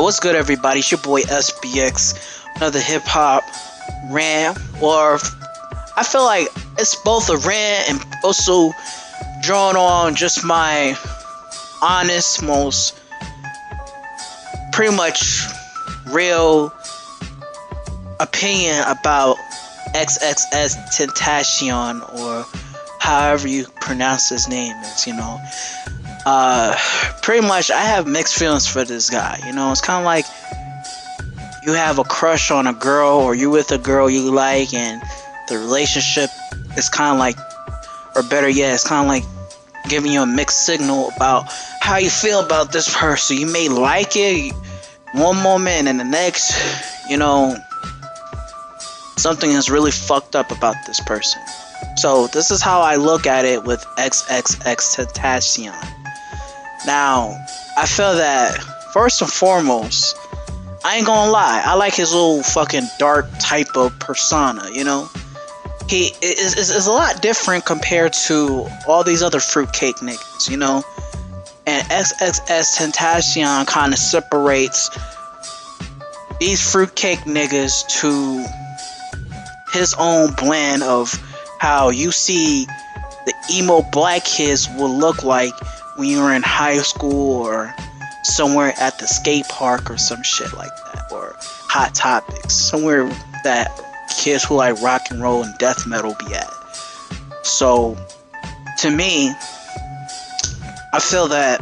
What's good, everybody? It's your boy SBX. Another hip hop rant, or I feel like it's both a rant and also drawn on just my honest, most pretty much real opinion about xxxtentacion, or however you pronounce his name is, pretty much I have mixed feelings for this guy. It's kind of like you have a crush on a girl, or you with a girl you like, and the relationship is kind of like, or better yet, it's kind of like giving you a mixed signal about how you feel about this person. You may like it one moment, and the next, something is really fucked up about this person. So this is how I look at it with xxxtentacion. Now, I feel that first and foremost, I ain't gonna lie, I like his little fucking dark type of persona. He is a lot different compared to all these other fruitcake niggas, and xxxtentacion kind of separates these fruitcake niggas to his own blend of how you see the emo black kids will look like when you were in high school or somewhere at the skate park or some shit like that, or Hot Topics, somewhere that kids who like rock and roll and death metal be at. So to me, I feel that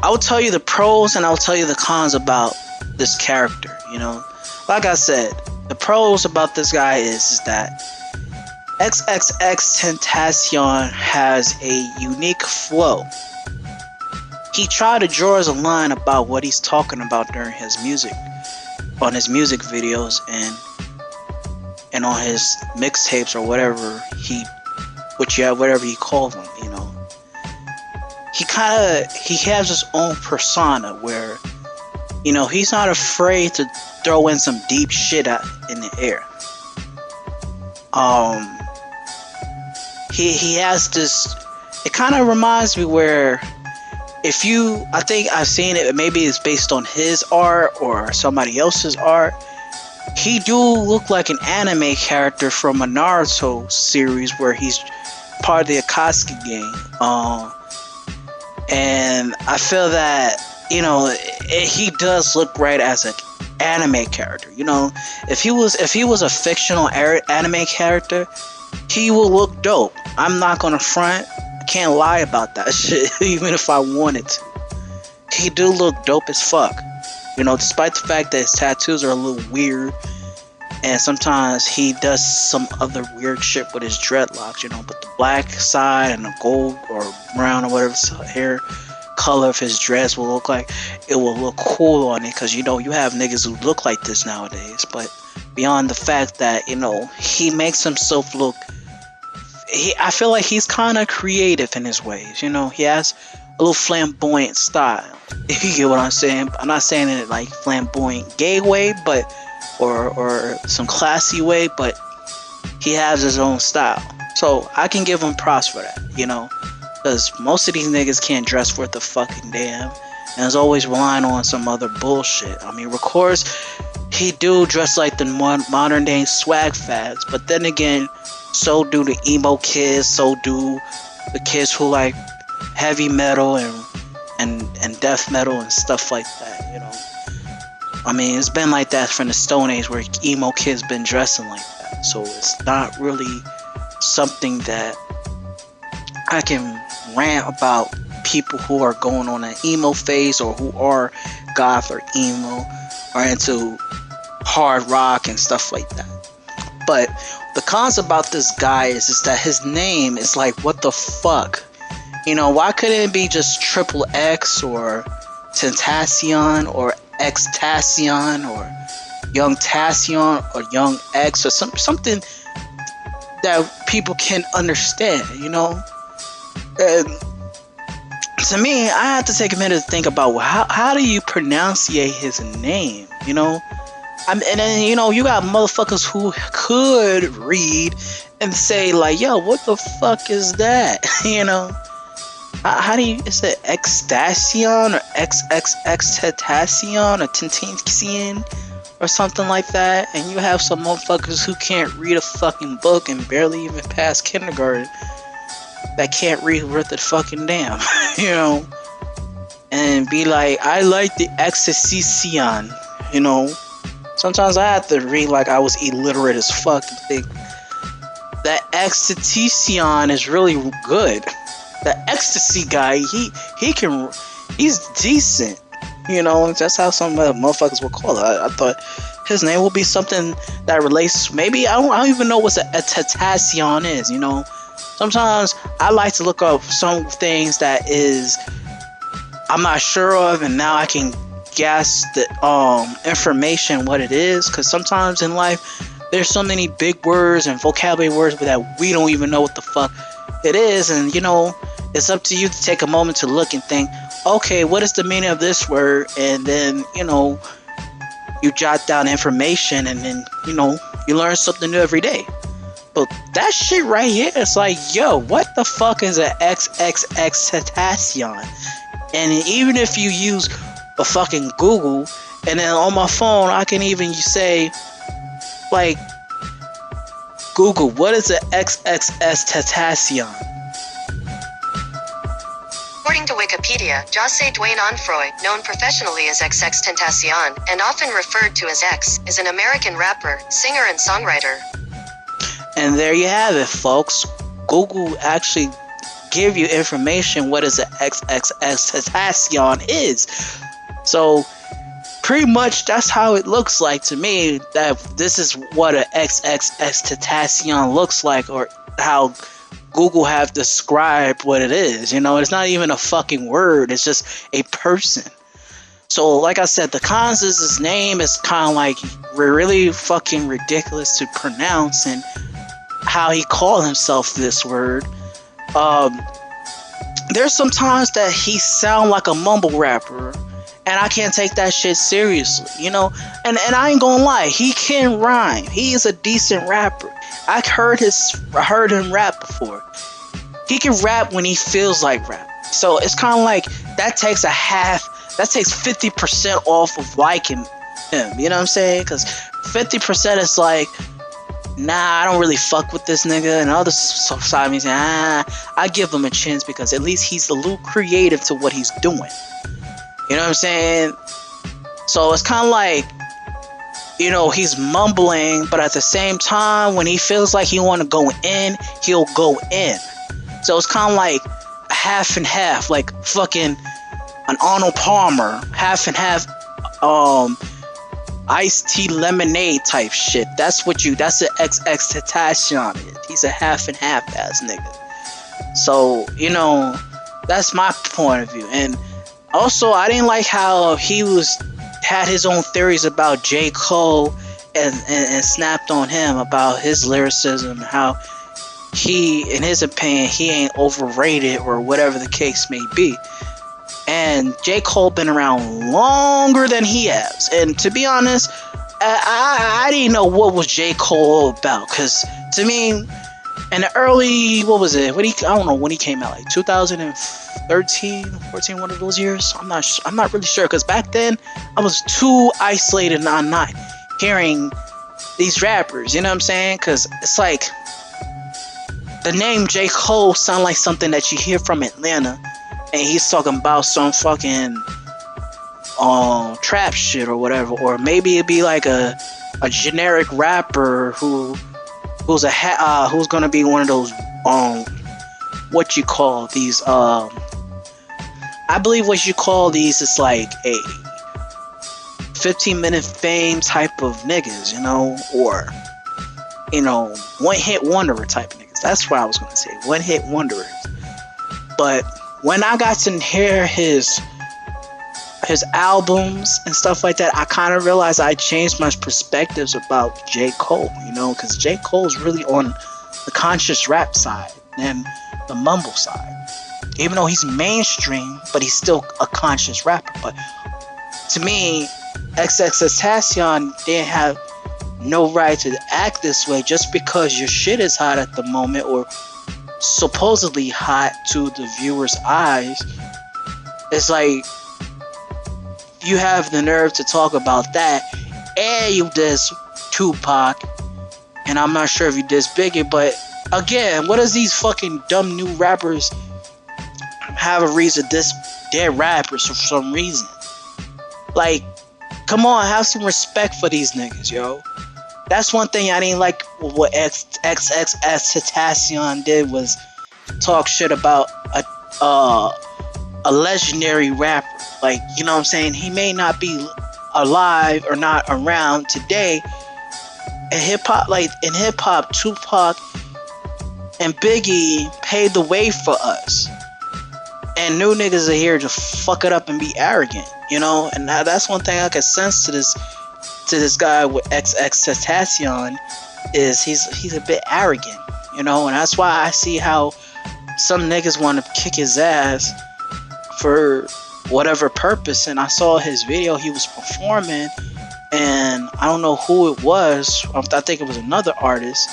I will tell you the pros and I'll tell you the cons about this character. Like I said, the pros about this guy is that xxxtentacion has a unique flow. He tried to draw us a line about what he's talking about during his music, on his music videos and on his mixtapes or whatever whatever he calls them. He has his own persona where he's not afraid to throw in some deep shit in the air. He has this, it kind of reminds me where I think I've seen it, maybe it's based on his art or somebody else's art. He do look like an anime character from a Naruto series where he's part of the Akatsuki gang. And I feel that, he does look right as an anime character. If he was a fictional anime character, he will look dope. I'm not gonna front. I can't lie about that shit, even if I wanted to. He do look dope as fuck. Despite the fact that his tattoos are a little weird, and sometimes he does some other weird shit with his dreadlocks, but the black side and the gold or brown or whatever hair color of his dreads will look like, it will look cool on it, because you have niggas who look like this nowadays. But beyond the fact that he makes himself look, I feel like he's kind of creative in his ways. He has a little flamboyant style. You get what I'm saying? I'm not saying it like flamboyant gay way, but or some classy way, but he has his own style. So I can give him props for that, because most of these niggas can't dress worth a fucking damn, and is always relying on some other bullshit. I mean, of course, he do dress like the modern day swag fags, but then again, so do the emo kids, so do the kids who like heavy metal and death metal and stuff like that. I mean, it's been like that from the Stone Age, where emo kids been dressing like that. So it's not really something that I can rant about people who are going on an emo phase, or who are goth or emo or into hard rock and stuff like that. But the cons about this guy is that his name is like, what the fuck? Why couldn't it be just Triple X or Tentacion or Xtacion or Young Tacion or Young X or something that people can understand, And to me, I have to take a minute to think about how do you pronunciate his name, and then you got motherfuckers who could read and say like, yo, what the fuck is that? How do you, is it xxxtentacion or xxxtentacion or tentacion or something like that? And you have some motherfuckers who can't read a fucking book and barely even pass kindergarten that can't read worth a fucking damn, you know? And be like, I like the xxxtentacion, you know? Sometimes I have to read like I was illiterate as fuck and think that xxxtentacion is really good. The ecstasy guy, he's decent, you know. That's how some motherfuckers will call it. I thought his name would be something that relates. Maybe I don't even know what a tentacion is, you know. Sometimes I like to look up some things that is I'm not sure of, and now I can guess the information what it is, because sometimes in life there's so many big words and vocabulary words that we don't even know what the fuck it is. And you know, it's up to you to take a moment to look and think, okay, what is the meaning of this word? And then, you know, you jot down information, and then, you know, you learn something new every day. But that shit right here, it's like, yo, what the fuck is an xxxtentacion? And even if you use a fucking Google, and then on my phone I can even say, like, Google, what is an xxxtentacion? According to Wikipedia, José Duane Onfroy, known professionally as xxxtentacion, and often referred to as X, is an American rapper, singer, and songwriter. And there you have it, folks. Google actually give you information what is an xxxtentacion is. So pretty much that's how it looks like to me, that this is what an xxxtentacion looks like, or how Google have described what it is. You know, it's not even a fucking word, it's just a person. So like I said, the cons is his name is kind of like really fucking ridiculous to pronounce, and how he called himself this word. There's some times that he sound like a mumble rapper, and I can't take that shit seriously, you know. And I ain't gonna lie, he can rhyme. He is a decent rapper. I heard him rap before. He can rap when he feels like rap. So it's kind of like that takes 50% off of liking him. You know what I'm saying? Because 50% is like, nah, I don't really fuck with this nigga. And other side of me saying, I give him a chance because at least he's a little creative to what he's doing. You know what I'm saying? So it's kind of like, you know, he's mumbling, but at the same time, when he feels like he want to go in, he'll go in. So it's kind of like half and half, like fucking an Arnold Palmer, half and half, iced tea lemonade type shit. That's an xxxtentacion is. He's a half and half ass nigga. So, you know, that's my point of view. And also, I didn't like how he had his own theories about J. Cole and snapped on him about his lyricism, how he, in his opinion, he ain't overrated or whatever the case may be. And J. Cole been around longer than he has. And to be honest, I didn't know what was J. Cole about. Because to me, in the early, what was it? I don't know when he came out, like 2013, 14, one of those years. I'm not really sure. Because back then, I was too isolated on not hearing these rappers. You know what I'm saying? Because it's like, the name J. Cole sound like something that you hear from Atlanta. And he's talking about some fucking trap shit or whatever, or maybe it'd be like a generic rapper who's gonna be one of those what you call these I believe what you call these is like a 15-minute fame type of niggas, you know, or you know, one-hit wonder type of niggas. That's what I was gonna say, one-hit wonders. But when I got to hear his albums and stuff like that, I kind of realized I changed my perspectives about J. Cole, you know, because J. Cole's really on the conscious rap side and the mumble side. Even though he's mainstream, but he's still a conscious rapper. But to me, xxxtentacion didn't have no right to act this way just because your shit is hot at the moment, or supposedly hot to the viewer's eyes. It's like you have the nerve to talk about that, and you diss Tupac, and I'm not sure if you diss Biggie, but again, what does these fucking dumb new rappers have a reason to diss dead rappers for some reason? Like, come on, have some respect for these niggas, yo. That's one thing I didn't like what xxxtentacion did, was talk shit about a legendary rapper. Like, you know what I'm saying? He may not be alive or not around today. In hip hop, Tupac and Biggie paved the way for us. And new niggas are here to fuck it up and be arrogant, you know? And that's one thing I can sense to this guy with xxxtentacion, is he's a bit arrogant, you know? And that's why I see how some niggas want to kick his ass for whatever purpose. And I saw his video, he was performing, and I don't know who it was. I think it was another artist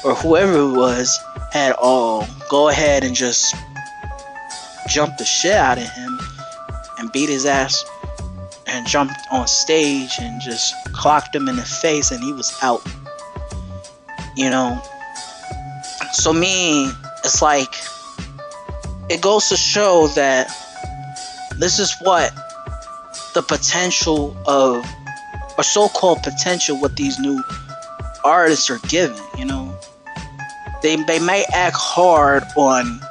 or whoever it was, had go ahead and just jump the shit out of him and beat his ass, and jumped on stage and just clocked him in the face, and he was out, you know? So me, it's like, it goes to show that this is what the potential of, or so-called potential, what these new artists are given, you know? They may act hard on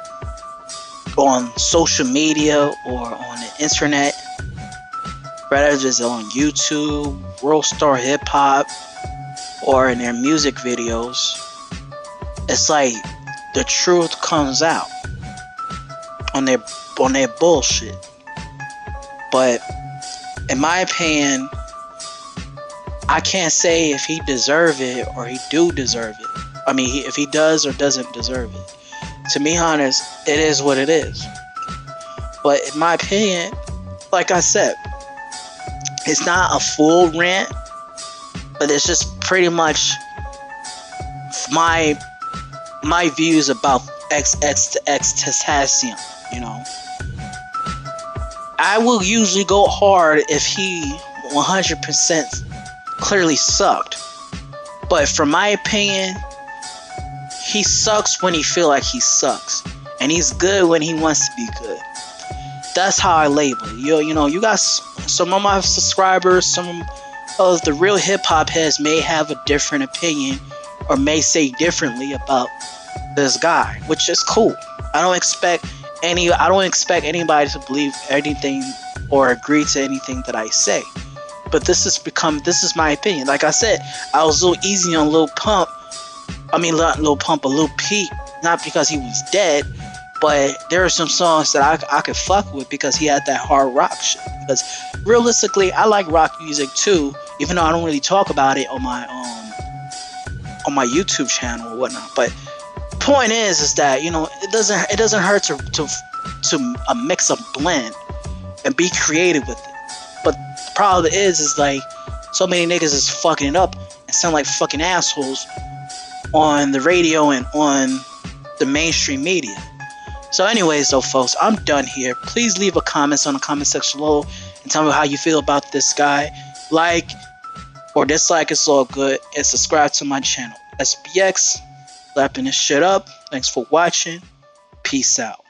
social media or on the internet, whether it's on YouTube, World Star Hip Hop, or in their music videos. It's like the truth comes out on their bullshit. But in my opinion, I can't say if he deserve it or he do deserve it. I mean, if he does or doesn't deserve it. To be honest, it is what it is. But in my opinion, like I said, it's not a full rant, but it's just pretty much my views about xxxtentacion, you know. I will usually go hard if he 100% clearly sucked. But from my opinion, he sucks when he feel like he sucks, and he's good when he wants to be good. That's how I label it. You know, you got some of my subscribers, some of the real hip hop heads may have a different opinion or may say differently about this guy, which is cool. I don't expect anybody to believe anything or agree to anything that I say. But this is my opinion. Like I said, I was a little easy on Lil Pump. Not Lil Pump, but Lil Peep. Not because he was dead, but there are some songs that I could fuck with because he had that hard rock shit. Because realistically, I like rock music too, even though I don't really talk about it on my YouTube channel or whatnot. But point is that, you know, it doesn't hurt to mix a blend and be creative with it. But the problem is like, so many niggas is fucking it up and sound like fucking assholes on the radio and on the mainstream media. So anyways though, folks, I'm done here. Please leave a comment on the comment section below and tell me how you feel about this guy. Like or dislike, it's all good, and subscribe to my channel. SBX, lapping this shit up. Thanks for watching. Peace out.